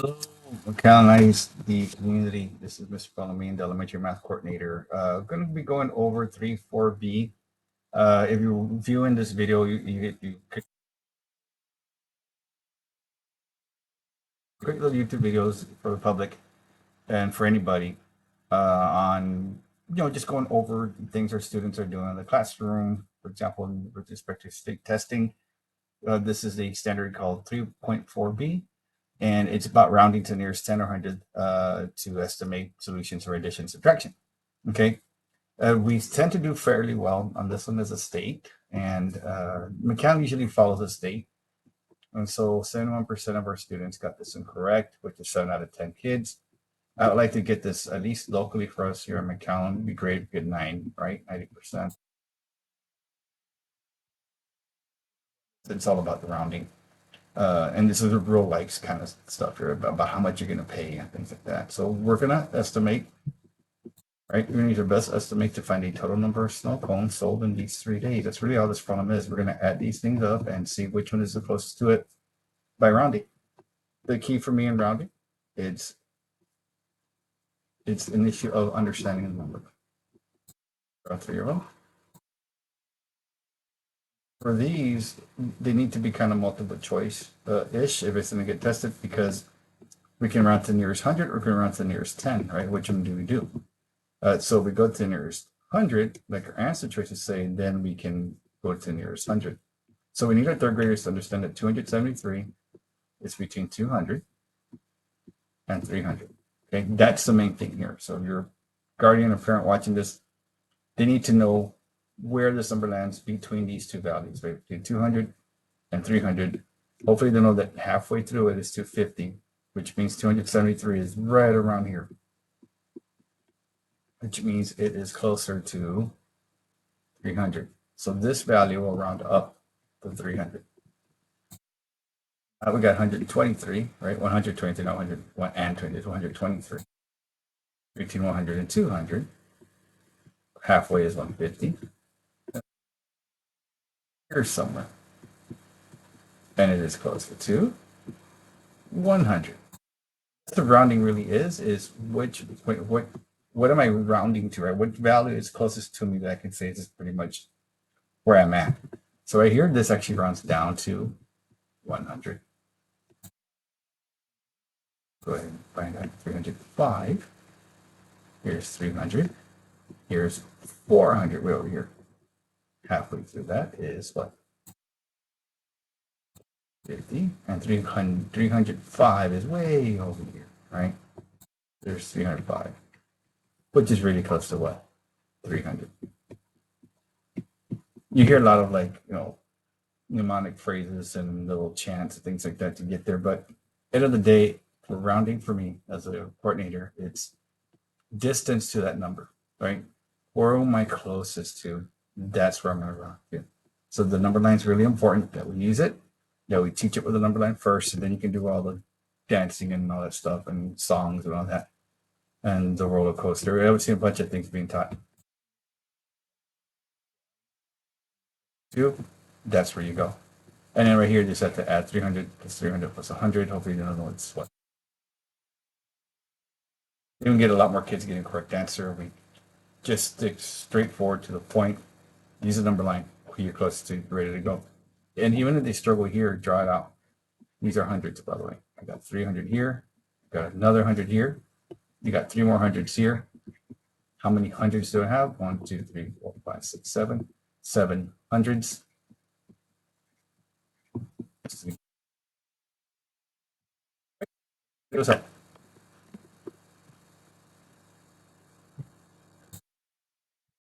Hello, Calnice, the community. This is Mr. Palomine, the elementary math coordinator. Going to be going over 3-4B. If you're viewing this video, you could quick little YouTube videos for the public and for anybody on, just going over things our students are doing in the classroom. For example, with respect to state testing, this is a standard called 3.4B. And it's about rounding to nearest 10 or 100 to estimate solutions for addition and subtraction. Okay, we tend to do fairly well on this one as a state, and McCann usually follows the state. And so 71% of our students got this incorrect, which is 7 out of 10 kids. I would like to get this at least locally for us here in McAllen. It'd be great if we get 9, right? 90%. It's all about the rounding. And this is a real likes kind of stuff here about how much you're going to pay and things like that. So we're going to estimate, right? We're going to use our best estimate to find a total number of snow cones sold in these 3 days. That's really all this problem is. We're going to add these things up and see which one is the closest to it by rounding. The key for me in rounding, it's an issue of understanding the number. All 3 of them. For these, they need to be kind of multiple choice ish if it's going to get tested, because we can round to the nearest 100 or we can round to the nearest 10, right? Which one do we do? So if we go to the nearest 100, like our answer choices say, then we can go to the nearest 100. So we need our third graders to understand that 273 is between 200 and 300. Okay, that's the main thing here. So if your guardian or parent watching this, they need to know where this number lands between these two values, right? Between 200 and 300. Hopefully they know that halfway through it is 250, which means 273 is right around here, which means it is closer to 300. So this value will round up to 300. We got 123, right? 123, not 100, and 20, 123. Between 100 and 200, halfway is 150. Here's somewhere. And it is closer to 100. What the rounding really is what am I rounding to, right? What value is closest to me that I can say this is pretty much where I'm at? So right here, this actually rounds down to 100. Go ahead and find out 305. Here's 300. Here's 400 way over here. Halfway through that is what? 50. And 305 is way over here, right? There's 305, which is really close to what? 300. You hear a lot of mnemonic phrases and little chants and things like that to get there. But end of the day, for rounding for me as a coordinator, it's distance to that number, right? Where am I closest to? That's where I'm going to round to. So the number line is really important that we use it. Yeah, we teach it with the number line first, and then you can do all the dancing and all that stuff and songs and all that. And the roller coaster. I would see a bunch of things being taught. That's where you go. And then right here, you just have to add 300 plus 300 plus 100. Hopefully, you don't know it's what. You can get a lot more kids getting correct answer. We just stick straightforward to the point. Use the number line. Who you're close to, ready to go. And even if they struggle here, draw it out. These are hundreds, by the way. I got 300 here. Got another 100 here. You got 3 more hundreds here. How many hundreds do I have? 1, 2, 3, 4, 5, 6, 7. 7 hundreds. What's up?